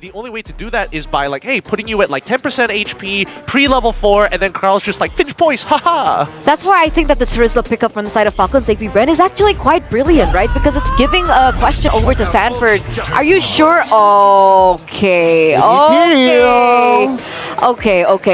the only way to do that is by like, hey, putting you at like 10% HP, pre-level 4, and then Carl's just like, finish points, haha! That's why I think that the Terizla pickup from the side of Falcons Apbren is actually quite brilliant, right? Because it's giving a question over to Sanford. Are you sure? Okay.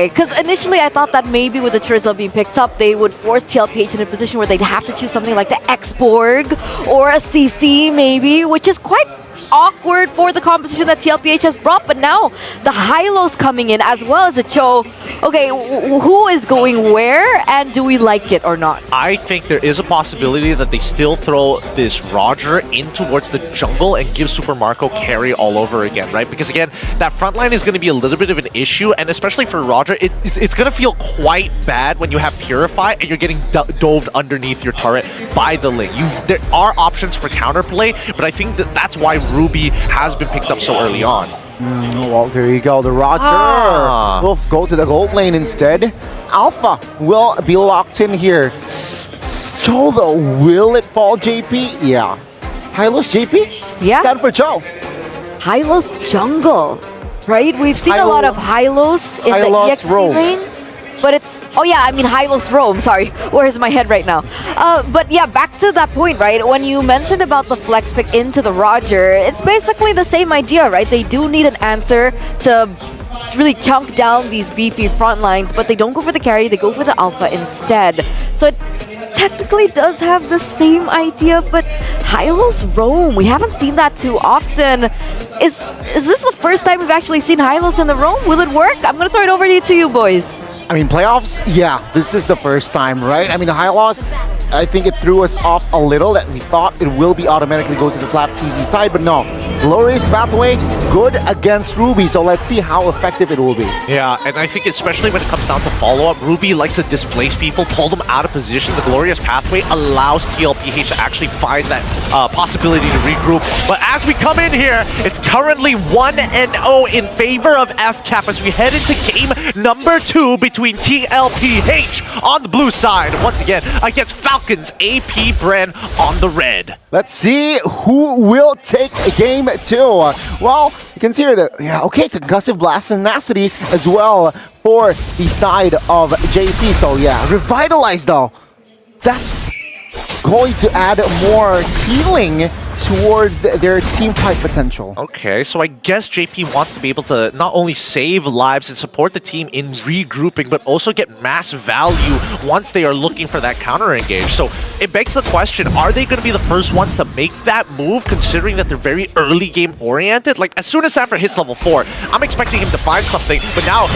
Because initially I thought that maybe with the Terizla being picked up, they would force TLPH in a position where they'd have to choose something like the X-Borg or a CC maybe, which is quite awkward for the composition that TLPH has brought. But now the Hylos coming in as well as a Cho. Okay, who is going where, and do we like it or not? I think there is a possibility that they still throw this Roger in towards the jungle and give Super Marco carry all over again, right? Because again, that front line is going to be a little bit of an issue, and especially for Roger, it's going to feel quite bad when you have Purify and you're getting dove underneath your turret by the Ling. There are options for counterplay, but I think that's why Ruby has been picked up so early on. Well, there you go. The Roger will go to the gold lane instead. Alpha will be locked in here. So though, will it fall JP? Yeah. Hylos JP? Yeah. Time for Cho. Hylos jungle, right? We've seen a lot of Hylos in the EXP lane. But it's, Hylos roam, sorry. Where's my head right now? But yeah, back to that point, right? When you mentioned about the flex pick into the Roger, it's basically the same idea, right? They do need an answer to really chunk down these beefy front lines, but they don't go for the carry, they go for the alpha instead. So it technically does have the same idea, but Hylos roam, we haven't seen that too often. Is this the first time we've actually seen Hylos in the roam? Will it work? I'm gonna throw it over to you boys. I mean, playoffs, yeah, this is the first time, right? I mean, the Hylos, I think it threw us off a little that we thought it will be automatically go to the Flap TZ side, but no. Glorious pathway, good against Ruby, so let's see how effective it will be. Yeah, and I think especially when it comes down to follow-up, Ruby likes to displace people, pull them out of position. The Glorious pathway allows TLPH to actually find that possibility to regroup. But as we come in here, it's currently 1-0 in favor of FCAP as we head into game number 2 between TLPH on the blue side, once again, against Falcons Apbren on the red. Let's see who will take game 2. Well, you can see here that, concussive blast tenacity as well for the side of JP. So yeah, revitalize though. That's going to add more healing towards their team fight potential. Okay, so I guess JP wants to be able to not only save lives and support the team in regrouping, but also get mass value once they are looking for that counter engage. So it begs the question, are they going to be the first ones to make that move, considering that they're very early game oriented? Like, as soon as Sanford hits level 4, I'm expecting him to find something, but now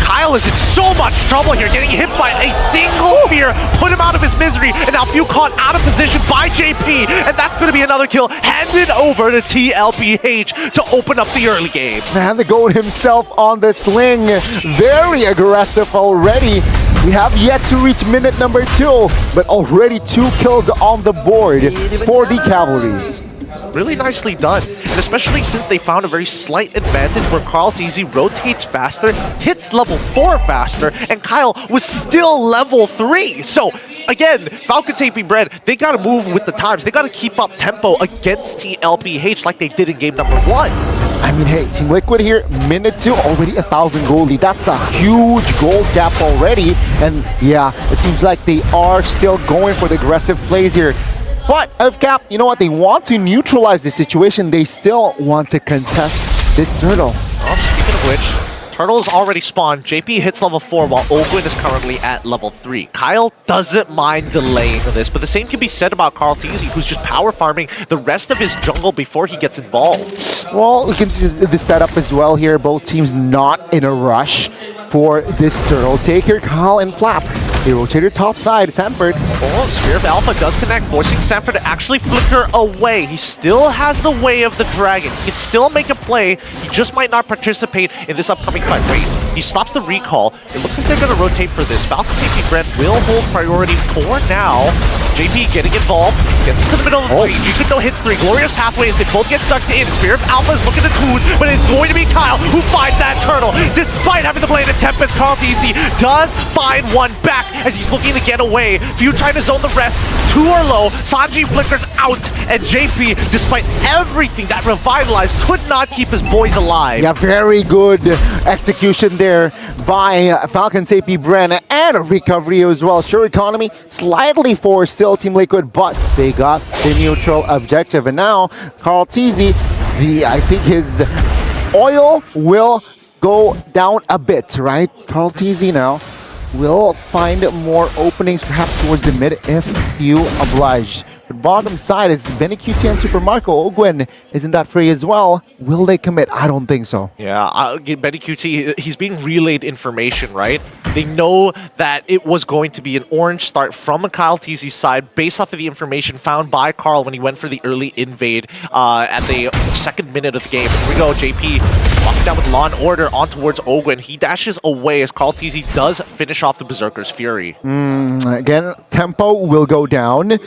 Kyle is in so much trouble here, getting hit by a single fear, put him out of his misery, and now Few caught out of position by JP, and that's going to be another kill handed over to TLPH to open up the early game. Man, the GOAT himself on the sling. Very aggressive already. We have yet to reach minute number 2, but already 2 kills on the board for the Cavalries. Really nicely done, and especially since they found a very slight advantage where Carl TZ rotates faster, hits level 4 faster, and Kyle was still level 3. So again, Falcons Apbren, they gotta move with the times. They gotta keep up tempo against TLPH like they did in game number 1. I mean, hey, Team Liquid here, minute 2, already 1,000 gold lead. That's a huge gold gap already. And yeah, it seems like they are still going for the aggressive plays here. But FCAP, you know what? They want to neutralize the situation. They still want to contest this turtle. Oh, speaking of which, turtle is already spawned. JP hits level 4 while Ogwin is currently at level 3. Kyle doesn't mind delaying this, but the same can be said about Carl TZ, who's just power farming the rest of his jungle before he gets involved. Well, you can see the setup as well here. Both teams not in a rush for this turtle. Take here, Kyle and Flap. They rotate her top side, Sanford. Oh, Spear of Alpha does connect, forcing Sanford to actually flicker away. He still has the way of the dragon. He can still make a play. He just might not participate in this upcoming fight. Wait, he stops the recall. It looks like they're going to rotate for this. Falcons Apbren will hold priority for now. JP getting involved, gets into the middle of the fight. Jikudo hits 3. Glorious Pathways, they both get sucked in. Spirit of Alpha is looking to tune, but it's going to be Kyle who finds that turtle. Despite having the blade of Tempest, Carl TZ does find one back as he's looking to get away. Few trying to zone the rest. 2 are low. Sanji flickers out, and JP, despite everything that revitalized, could not keep his boys alive. Yeah, very good execution there by Falcons Apbren, and a recovery as well. Sure, economy slightly for still Team Liquid, but they got the neutral objective. And now Carl TZ, I think his oil will go down a bit, right? Carl TZ now will find more openings perhaps towards the mid if you oblige. But bottom side is Benny QT and Super Marco. Ogwen isn't that free as well. Will they commit? I don't think so. Yeah, Benny QT, he's being relayed information, right? They know that it was going to be an orange start from the Kyle TZ side based off of the information found by Carl when he went for the early invade at the 2nd minute of the game. Here we go, JP walking down with Law and Order on towards Ogwen. He dashes away as Carl TZ does finish off the Berserker's Fury. Again, tempo will go down.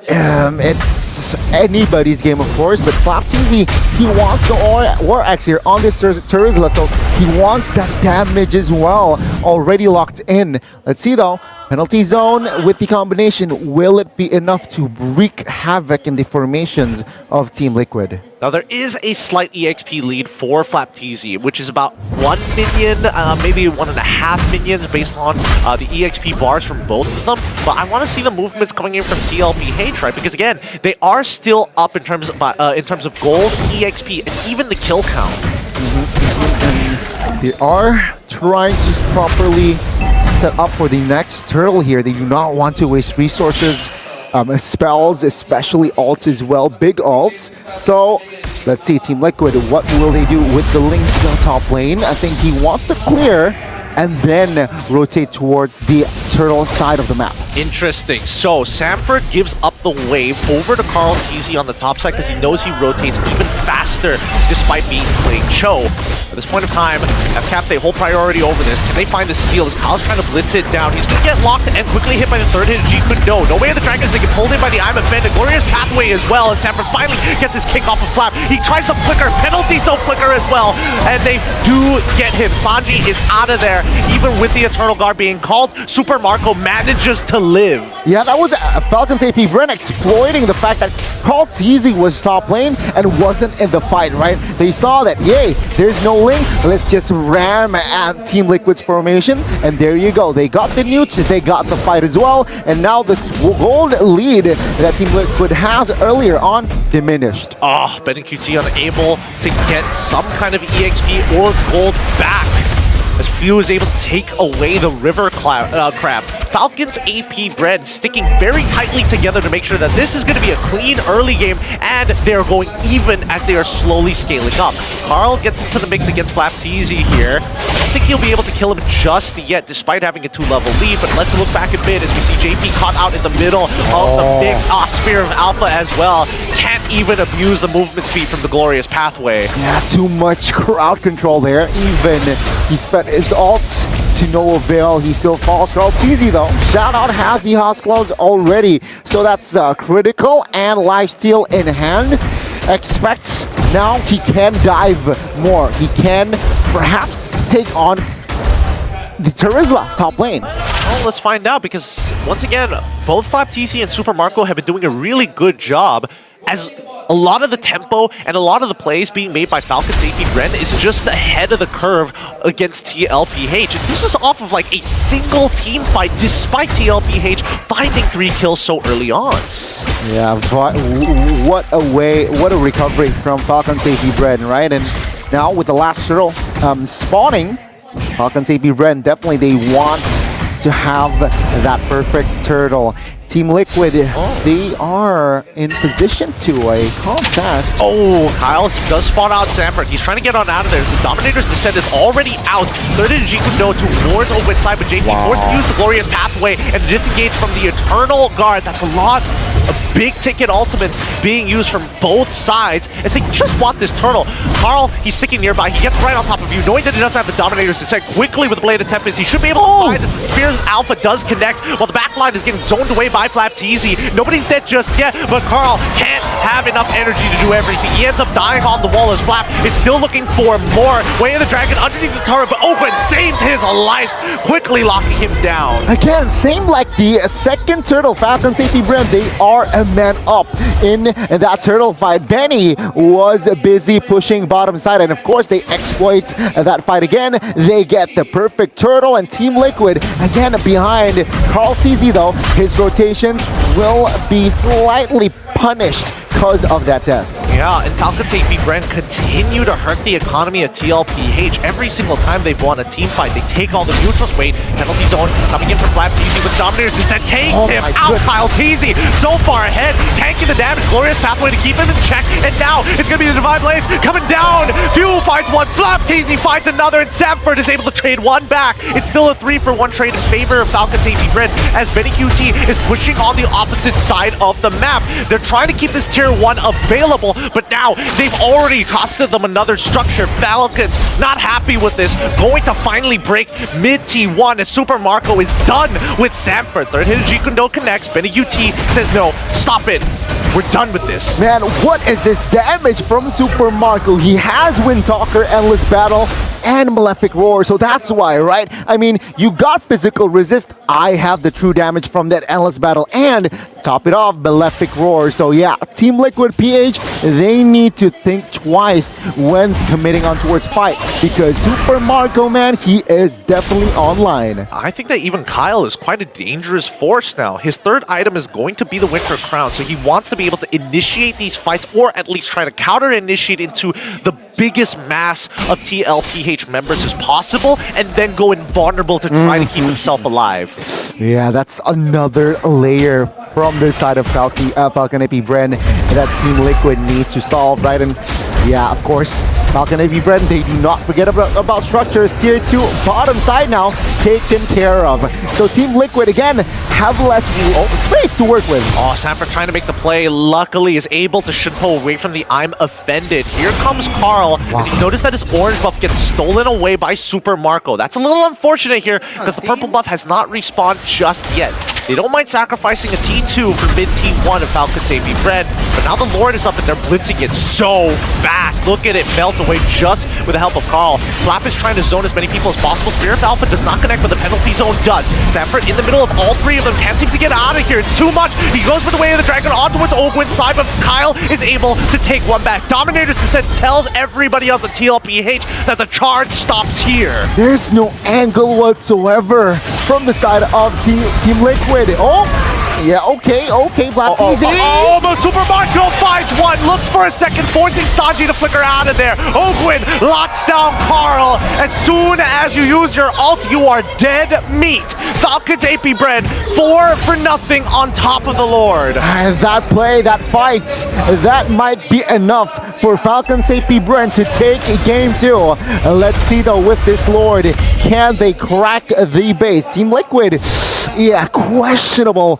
It's anybody's game, of course, but FlapTZ, he wants the War Axe here on this Terizla, so he wants that damage as well, already locked in. Let's see though, penalty zone with the combination, will it be enough to wreak havoc in the formations of Team Liquid? Now there is a slight EXP lead for FlapTZ, which is about 1 minion, maybe 1.5 minions based on the EXP bars from both of them. But I want to see the movements coming in from TLPH, right? Because again, they are still up in terms of gold, EXP, and even the kill count. And they are trying to properly set up for the next turtle here. They do not want to waste resources. Spells, especially ults as well, big ults. So let's see, Team Liquid, what will they do with the Link still top lane? I think he wants to clear and then rotate towards the turtle side of the map. Interesting. So Samford gives up the wave over to Carl TZ on the top side because he knows he rotates even faster despite being playing Cho. At this point of time, FCAP, they hold priority over this. Can they find the steal as Kyle's trying to blitz it down? He's going to get locked and quickly hit by the 3rd hit of Jikudo. No way of the Dragons, they get pulled in by the Apbren. A glorious pathway as well as Samford finally gets his kick off of Flap. He tries to flicker, penalty zone flicker as well, and they do get him. Sanji is out of there. Even with the Eternal Guard being called, Super Marco manages to live. Yeah, that was Falcons Apbren exploiting the fact that Carl TZ was top lane and wasn't in the fight, right? They saw that, yay, there's no link, let's just ram at Team Liquid's formation, and there you go. They got the newts, they got the fight as well, and now this gold lead that Team Liquid has earlier on diminished. Oh, Ben and QT unable to get some kind of EXP or gold back, as Few is able to take away the river crab. Falcons Apbren sticking very tightly together to make sure that this is going to be a clean early game, and they're going even as they are slowly scaling up. Carl gets into the mix against FlapTZ here. I don't think he'll be able to kill him just yet, despite having a 2-level lead, but let's look back a bit as we see JP caught out in the middle of the mix. Spear of Alpha as well. Can't even abuse the movement speed from the glorious pathway. Yeah, too much crowd control there. Even he spent his ult to no avail. He still falls. Carl TZ though, shout out has the House Clouds already. So that's critical and lifesteal in hand. Expect now he can dive more. He can perhaps take on the Terizla top lane. Well, let's find out, because once again, both FlapTZ and Super Marco have been doing a really good job, as a lot of the tempo and a lot of the plays being made by Falcons Apbren is just ahead of the curve against TLPH. And this is off of like a single team fight, despite TLPH finding 3 kills so early on. Yeah, but what a recovery from Falcons Apbren, right? And now with the last turtle spawning, Falcons Apbren, definitely they want to have that perfect turtle. Team Liquid, they are in position to a contest. Oh, Kyle does spot out Samford. He's trying to get on out of there. The Dominator's Descent is already out. 3rd to Jikudo towards Owen side, but JP forced to use the glorious pathway and disengage from the Eternal Guard. That's a lot big ticket ultimates being used from both sides as they just want this turtle. Carl, he's sticking nearby. He gets right on top of you, knowing that he doesn't have the Dominators to set quickly with the Blade of Tempest. He should be able to find this. The Spear Alpha does connect while the backline is getting zoned away by Flapteezy. Nobody's dead just yet, but Carl can't have enough energy to do everything. He ends up dying on the wall as Flap is still looking for more. Way of the Dragon underneath the turret, but Open saves his life, quickly locking him down. Again, same like the second turtle, Falcons Apbren, they are a man up in that turtle fight. Benny was busy pushing bottom side, and of course they exploit that fight again. They get the perfect turtle, and Team Liquid again behind Carl TZ though. His rotations will be slightly punished because of that death. Yeah, and Falcons Apbren continue to hurt the economy of TLPH. Every single time they've won a team fight, they take all the neutrals. Wait, penalty zone coming in from Flapteezy with Dominators. They said take him out, Kyle TZ. So far ahead, tanking the damage. Glorious pathway to keep him in check. And now it's going to be the Divine Blades coming down. Fuel finds one, Flapteezy finds another, and Samford is able to trade one back. It's still a 3-for-1 trade in favor of Falcons Apbren as Benny QT is pushing on the opposite side of the map. They're trying to keep this tier 1 available, but now they've already costed them another structure. Falcons not happy with this, going to finally break mid T1 as Super Marco is done with Samford. Third hit of Jikundo connects. Benny UT says no, stop it. We're done with this. Man, what is this damage from Super Marco? He has Windtalker, Endless Battle, and Malefic Roar, so that's why, right? I mean, you got physical resist. I have the true damage from that Endless Battle, and top it off, Malefic Roar. So yeah, Team Liquid PH, they need to think twice when committing on towards fight, because Super Marco, man, he is definitely online. I think that even Kyle is quite a dangerous force now. His third item is going to be the Winter Crown, so he wants to be able to initiate these fights, or at least try to counter-initiate into the biggest mass of TLPH members as possible, and then go invulnerable to try to keep himself alive. Yeah, that's another layer from this side of Falcon Apbren that Team Liquid needs to solve, right? And yeah, of course, Falcon Apbren, they do not forget about structures. Tier 2 bottom side now taken care of. So Team Liquid again have less space to work with. Oh, Samford trying to make the play, luckily is able to shimpo away from the I'm offended. Here comes Carl. Wow. As you notice that his orange buff gets stolen away by Super Marco. That's a little unfortunate here because the purple buff has not respawned just yet. They don't mind sacrificing a T2 for mid T1 of Falcons Apbren, but now the Lord is up and they're blitzing it so fast. Look at it melt away just with the help of Carl. Flap is trying to zone as many people as possible. Spirit Alpha does not connect, but the penalty zone does. Samford in the middle of all three of them, can't seem to get out of here. It's too much. He goes for the way of the dragon on towards Ogwin's side, but Kyle is able to take one back. Dominators Descent tells everybody else at TLPH that the charge stops here. There's no angle whatsoever from the side of Team Liquid. Oh, yeah, okay, Flapteezy. But Super Marco finds one, looks for a second, forcing Sanji to flicker out of there. Ogwin locks down Carl. As soon as you use your ult, you are dead meat. Falcons Apbren, 4-0 on top of the Lord. And that play, that fight, that might be enough for Falcons Apbren to take game 2. Let's see though with this Lord, can they crack the base? Team Liquid, yeah, questionable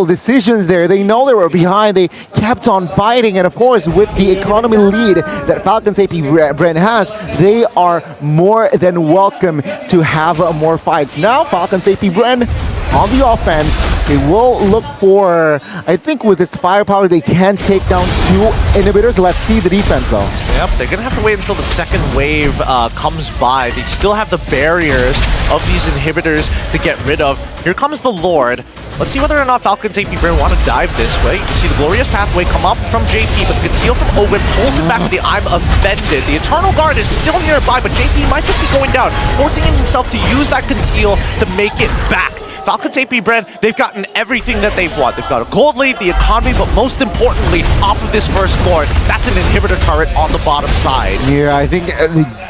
decisions there. They know they were behind, they kept on fighting, and of course with the economy lead that Falcons Apbren has, they are more than welcome to have more fights. Now Falcons Apbren on the offense, they will look for, I think with this firepower they can take down 2 inhibitors. Let's see the defense though. Yep, they're gonna have to wait until the second wave comes by. They still have the barriers of these inhibitors to get rid of. Here comes the Lord. Let's see whether or not Falcons Apbren want to dive this way. You can see the Glorious Pathway come up from JP, but the Conceal from Owen pulls it back with the I'm offended. The Eternal Guard is still nearby, but JP might just be going down, forcing himself to use that Conceal to make it back. Falcons Apbren, they've gotten everything that they've want. They've got a gold lead, the economy, but most importantly, off of this first Lord, that's an inhibitor turret on the bottom side. Yeah, I think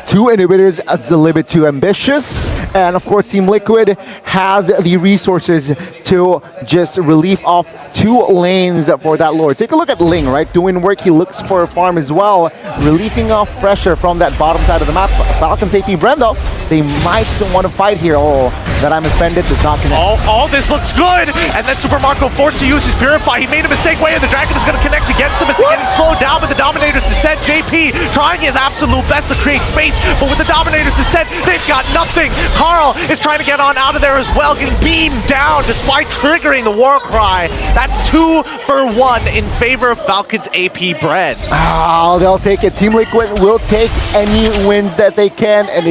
2 inhibitors is a little bit too ambitious. And of course, Team Liquid has the resources to just relieve off 2 lanes for that Lord. Take a look at Ling, right? Doing work, he looks for a farm as well, relieving off pressure from that bottom side of the map. Falcons Apbren though, They might want to fight here. Oh, that I'm offended does not connect. Oh, this looks good! And then Super Marco forced to use his Purify. He made a mistake way, and the Dragon is going to connect against him as they get slowed down with the Dominator's Descent. JP trying his absolute best to create space, but with the Dominator's Descent, they've got nothing. Carl is trying to get on out of there as well, getting beamed down despite triggering the war cry. That's 2 for 1 in favor of Falcons Apbren. Oh, they'll take it. Team Liquid will take any wins that they can, and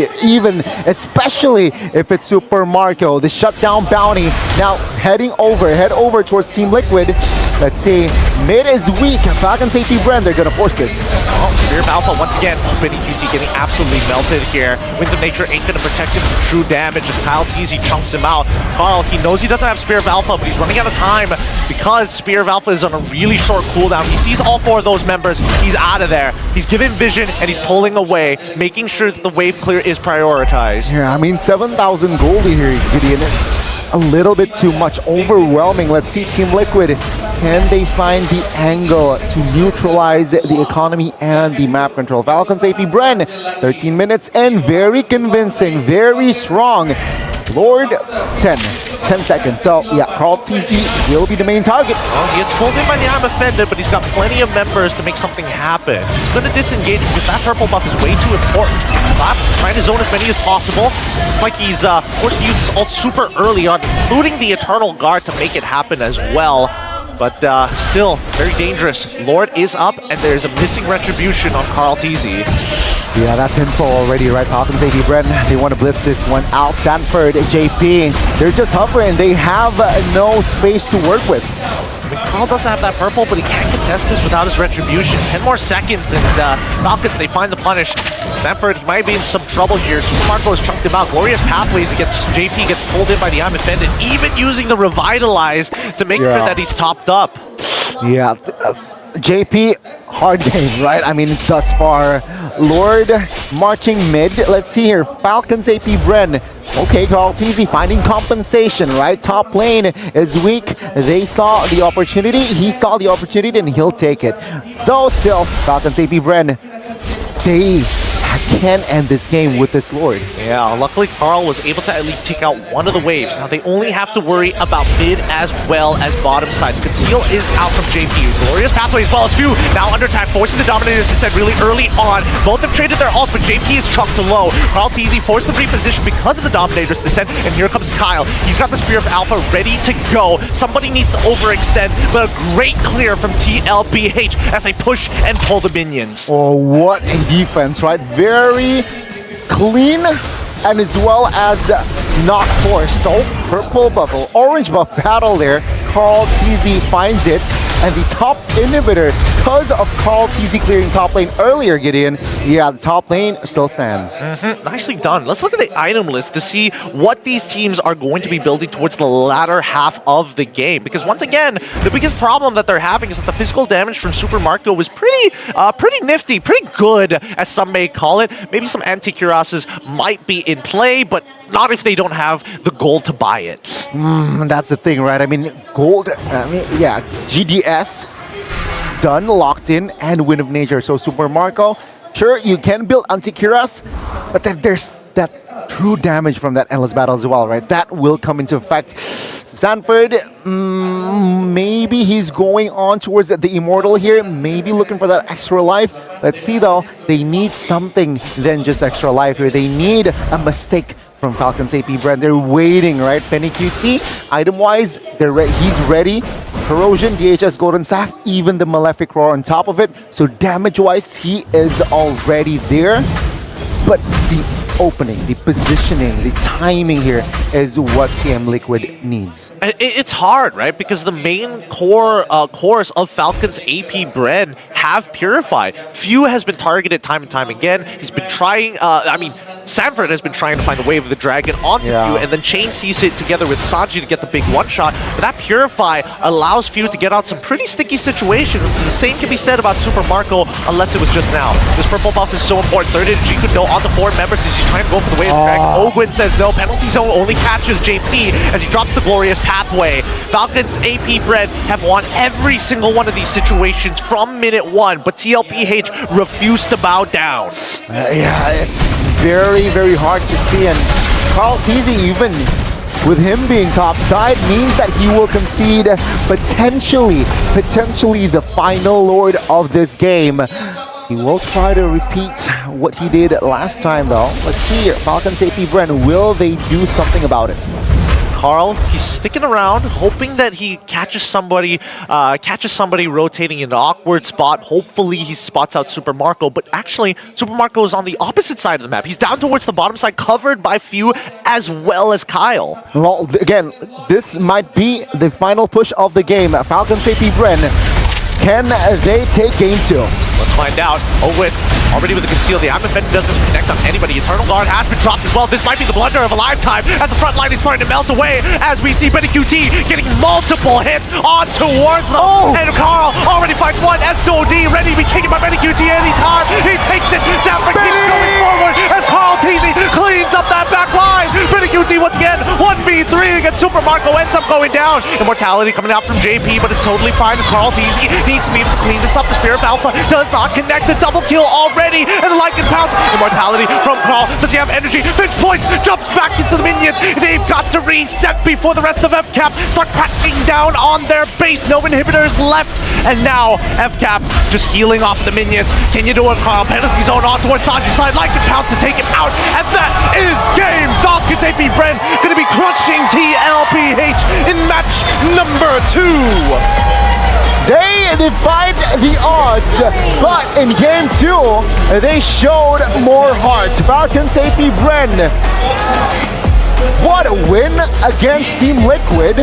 especially if it's Super Marco. The shutdown bounty now head over towards Team Liquid. Let's see, mid is weak. Falcons Apbren, they're gonna force this. Oh, Spear of Alpha once again. Benny TT getting absolutely melted here. Winds of Nature ain't gonna protect him from true damage as Kyle TZ chunks him out. Carl, he knows he doesn't have Spear of Alpha, but he's running out of time because Spear of Alpha is on a really short cooldown. He sees all 4 of those members. He's out of there. He's given vision and he's pulling away, making sure that the wave clear is prioritized. Yeah, I mean, 7,000 gold here, Gideon. It's a little bit too much, overwhelming. Let's see Team Liquid. Can they find the angle to neutralize the economy and the map control? Falcons Apbren, 13 minutes and very convincing, very strong. Lord, 10 seconds. So yeah, Carl TZ will be the main target. Well, he gets pulled in by the I'm offended, but he's got plenty of members to make something happen. He's going to disengage because that purple buff is way too important. Trying to zone as many as possible. It's like he's forced to use his ult super early on, including the Eternal Guard to make it happen as well. But still, very dangerous. Lord is up, and there's a missing retribution on Carl TZ. Yeah, that's info already, right? Falcons Apbren, they want to blitz this one out. Sanford, JP, they're just hovering. They have no space to work with. I mean, Carl doesn't have that purple, but he can't contest this without his retribution. 10 more seconds, and Falcons, they find the punish. Sanford, he might be in some trouble here. Super Marco has chunked him out. Glorious Pathways, JP gets pulled in by the I'm offended, even using the Revitalize to make sure that he's topped up. Yeah, JP, hard game, right? I mean, it's thus far. Lord marching mid. Let's see here. Falcons Apbren. Okay, Carl TZ finding compensation, right? Top lane is weak. They saw the opportunity. He saw the opportunity and he'll take it. Though still, Falcons Apbren, they can end this game with this Lord. Yeah, luckily Carl was able to at least take out one of the waves. Now they only have to worry about mid as well as bottom side. Conceal is out from JP. Glorious Pathway as well as Few. Now under attack, forcing the Dominators to set really early on. Both have traded their ults, but JP is chucked to low. Carl TZ forced the reposition because of the Dominators descent, and here comes Kyle. He's got the Spear of Alpha ready to go. Somebody needs to overextend, but a great clear from TLBH as they push and pull the minions. Oh, what a defense, right? Very clean, and as well as not forced. Oh, purple buff, orange buff battle there. Carl TZ finds it, and the top inhibitor, because of Carl TZ clearing top lane earlier, Gideon, yeah, the top lane still stands. Nicely done. Let's look at the item list to see what these teams are going to be building towards the latter half of the game. Because once again, the biggest problem that they're having is that the physical damage from Super Marco was pretty nifty, pretty good, as some may call it. Maybe some anti-cuirasses might be in play, but not if they don't have the gold to buy it. That's the thing, right? I mean, gold, yeah, GDS, done, locked in, and Wind of Nature. So Super Marco, sure, you can build anti-cuirass, but then there's that true damage from that endless battle as well, right? That will come into effect. Sanford, maybe he's going on towards the Immortal here, maybe looking for that extra life. Let's see though, they need something than just extra life here. They need a mistake from Falcons Apbren. They're waiting, right? Penny QT, item-wise, he's ready. Corrosion, DHS Golden Staff, even the Malefic Roar on top of it. So damage-wise, he is already there. But the opening, the positioning, the timing here is what TM Liquid needs. It's hard, right? Because the main cores of Falcons Apbren have Purify. Few has been targeted time and time again. He's been trying, Sanford has been trying to find a wave of the dragon onto Few, and then Chain sees it together with Sanji to get the big one-shot. But that Purify allows Few to get out some pretty sticky situations. The same can be said about Super Marco, unless it was just now. This purple buff is so important. Third energy could go on to 4 members as he's trying to go for the wave of the dragon. Ogwin says no. Penalty zone only catches JP as he drops the Glorious Pathway. Falcons Apbren have won every single one of these situations from minute 1, but TLPH refused to bow down. Yeah, it's very, very hard to see. And Carl Teasy, even with him being topside, means that he will concede potentially the final lord of this game. He will try to repeat what he did last time though. Let's see, Falcons Apbren, will they do something about it? Carl, he's sticking around, hoping that he catches somebody rotating in an awkward spot. Hopefully he spots out Super Marco, but actually Super Marco is on the opposite side of the map. He's down towards the bottom side, covered by Few as well as Kyle. Well, again, this might be the final push of the game. Falcons Apbren, can they take game 2? Let's find out. Owen already with the conceal. The Apbren doesn't connect on anybody. Eternal Guard has been dropped as well. This might be the blunder of a lifetime as the front line is starting to melt away as we see Benny QT getting multiple hits on towards them. Oh. And Carl already finds one. SOD ready to be taken by Benny QT anytime. He takes it. Sanford keeps going forward as Carl Teasy cleans up that back line. Benny QT once again 1v3 against Super Marco, ends up going down. Immortality coming out from JP, but it's totally fine as Carl Teasy needs to be able to clean this up. The Spirit of Alpha does not connect. The double kill already, and the Lycan pounce. Immortality from Carl. Does he have energy? Finch points, jumps back into the minions. They've got to reset before the rest of FCAP start cracking down on their base. No inhibitors left, and now FCAP just healing off the minions. Can you do it, Carl? Penalty zone on towards Sanji's side. Lycan pounce to take him out, and that is game. Falcons Apbren going to be crushing TLPH in match number 2. They defied the odds, but in game 2, they showed more heart. Falcons Apbren, what a win against Team Liquid.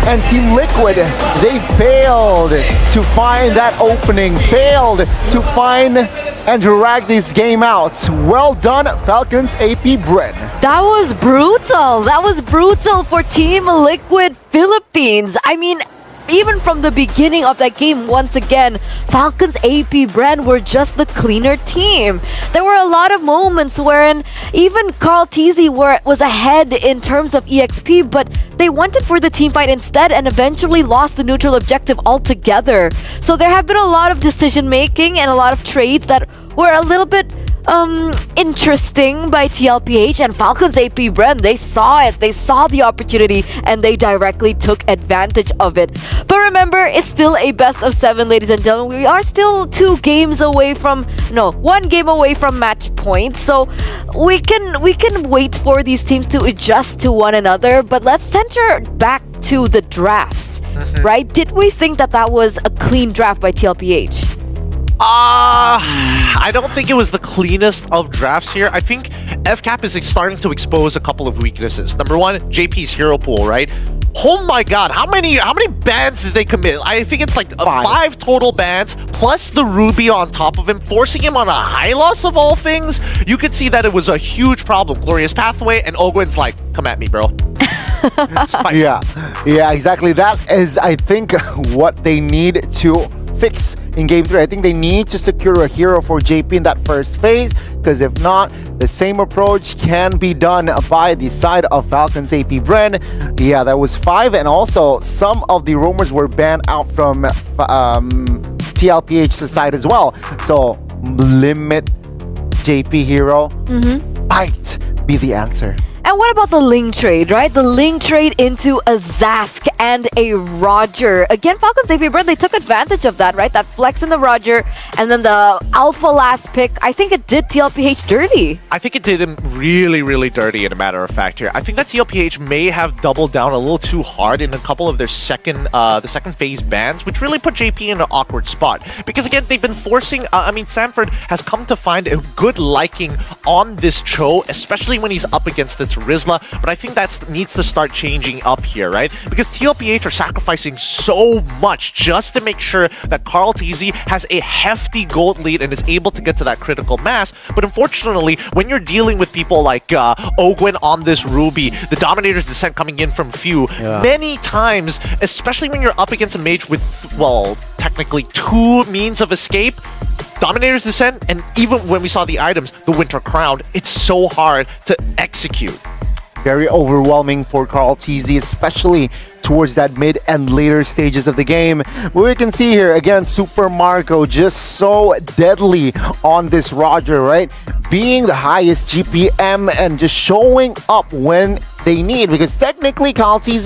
And Team Liquid, they failed to find that opening, failed to find and drag this game out. Well done, Falcons Apbren. That was brutal. That was brutal for Team Liquid Philippines. I mean, even from the beginning of that game, once again, Falcons Apbren were just the cleaner team. There were a lot of moments wherein even Carl Teasy was ahead in terms of EXP, but they wanted for the team fight instead and eventually lost the neutral objective altogether. So there have been a lot of decision making and a lot of trades that were a little bit interesting by TLPH, and Falcons Apbren, they saw it, they saw the opportunity, and they directly took advantage of it. But remember, it's still a best of 7, ladies and gentlemen. We are still 1 game away from match point, so we can wait for these teams to adjust to one another. But let's center back to the drafts, right? Did we think that was a clean draft by TLPH? I don't think it was the cleanest of drafts here. I think FCAP is starting to expose a couple of weaknesses. Number 1, JP's hero pool, right? Oh my god, how many bans did they commit? I think it's like 5 total bans, plus the Ruby on top of him, forcing him on a high loss of all things. You could see that it was a huge problem. Glorious Pathway, and Ogwen's like, come at me, bro. Yeah, exactly. That is, I think, what they need to fix in game 3. I think they need to secure a hero for JP in that first phase, because if not, the same approach can be done by the side of Falcons Apbren. Yeah, that was 5, and also some of the rumors were banned out from TLPH's side as well. So limit JP hero might be the answer. And what about the Ling trade, right? The Ling trade into a Zask and a Roger. Again, Falcons Apbren, they took advantage of that, right? That flex in the Roger, and then the Alpha last pick. I think it did TLPH dirty. I think it did him really, really dirty, in a matter of fact here. I think that TLPH may have doubled down a little too hard in a couple of their the second phase bans, which really put JP in an awkward spot. Because again, they've been forcing, Sanford has come to find a good liking on this Cho, especially when he's up against its Rizla, but I think that needs to start changing up here, right? Because TLPH are sacrificing so much just to make sure that Carl Teasy has a hefty gold lead and is able to get to that critical mass. But unfortunately, when you're dealing with people like Ogwen on this Ruby, the Dominator's Descent coming in from Few, many times, especially when you're up against a mage with, well, technically 2 means of escape, Dominator's Descent, and even when we saw the items, the Winter Crown, it's so hard to execute. Very overwhelming for Carl Teasy, especially towards that mid and later stages of the game. But we can see here, again, Super Marco just so deadly on this Roger, right? Being the highest GPM and just showing up when they need, because technically Kyle TZ,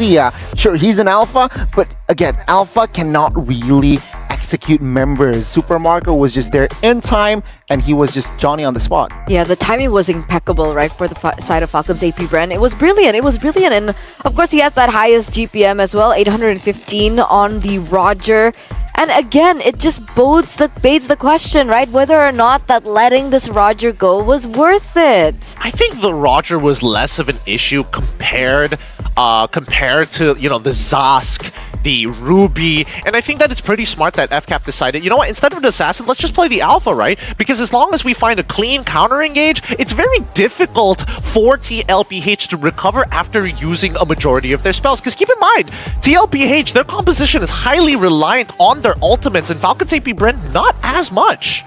sure, he's an alpha, but again, alpha cannot really execute members. Super Marco was just there in time, and he was just Johnny on the spot. Yeah, the timing was impeccable, right, for the side of Falcons Apbren. It was brilliant. It was brilliant. And of course, he has that highest GPM as well, 815 on the Roger. And again, it just begs the question, right? Whether or not that letting this Roger go was worth it. I think the Roger was less of an issue compared to, you know, the Zask, the Ruby, and I think that it's pretty smart that FCAP decided, you know what, instead of an assassin, let's just play the alpha, right? Because as long as we find a clean counter engage, it's very difficult for TLPH to recover after using a majority of their spells. Because keep in mind, TLPH, their composition is highly reliant on their ultimates, and Falcons Apbren not as much.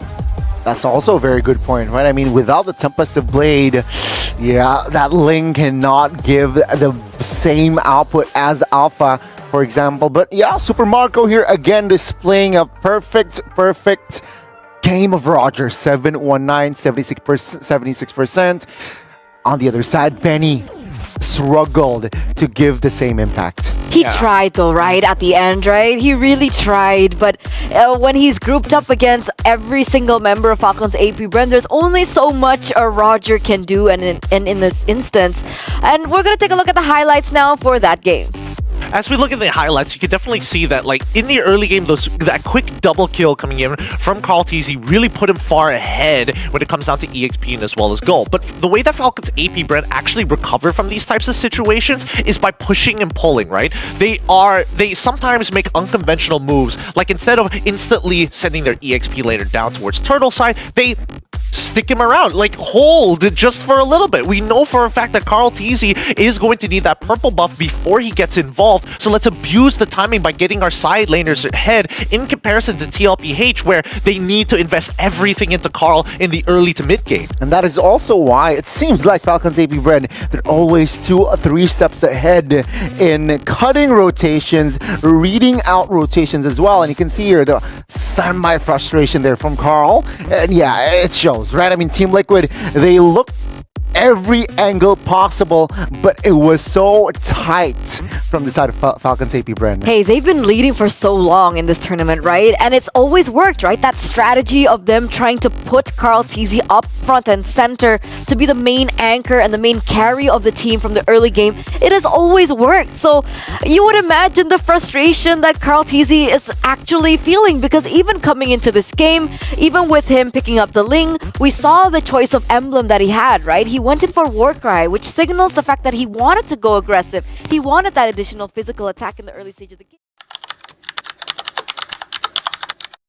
That's also a very good point, right? I mean, without the Tempestive Blade, yeah, that Ling cannot give the same output as Alpha, for example. But yeah, Super Marco here again displaying a perfect game of Roger. 719, 76%. On the other side, Benny struggled to give the same impact. He tried though, right? At the end, right? He really tried. But when he's grouped up against every single member of Falcons Apbren, there's only so much a Roger can do and in this instance. And we're going to take a look at the highlights now for that game. As we look at the highlights, you can definitely see that, like, in the early game, that quick double kill coming in from Carl TZ really put him far ahead when it comes down to EXP and as well as gold. But the way that Falcons Apbren actually recover from these types of situations is by pushing and pulling, right? They sometimes make unconventional moves, like instead of instantly sending their EXP laner down towards Turtle side, they stick him around, like hold just for a little bit. We know for a fact that Carl TZ is going to need that purple buff before he gets involved, so let's abuse the timing by getting our side laners ahead in comparison to TLPH, where they need to invest everything into Carl in the early to mid game. And that is also why it seems like Falcons Apbren, they're always 2 or 3 steps ahead in cutting rotations, reading out rotations as well. And you can see here the semi-frustration there from Carl. And yeah, it shows, right? I mean, Team Liquid, they look every angle possible, but it was so tight from the side of Falcons Apbren. Hey, they've been leading for so long in this tournament, right? And it's always worked, right? That strategy of them trying to put Carl TZ up front and center to be the main anchor and the main carry of the team from the early game, it has always worked. So you would imagine the frustration that Carl TZ is actually feeling, because even coming into this game, even with him picking up the Ling, we saw the choice of emblem that he had, right? He went in for Warcry, which signals the fact that he wanted to go aggressive. He wanted that additional physical attack in the early stage of the game.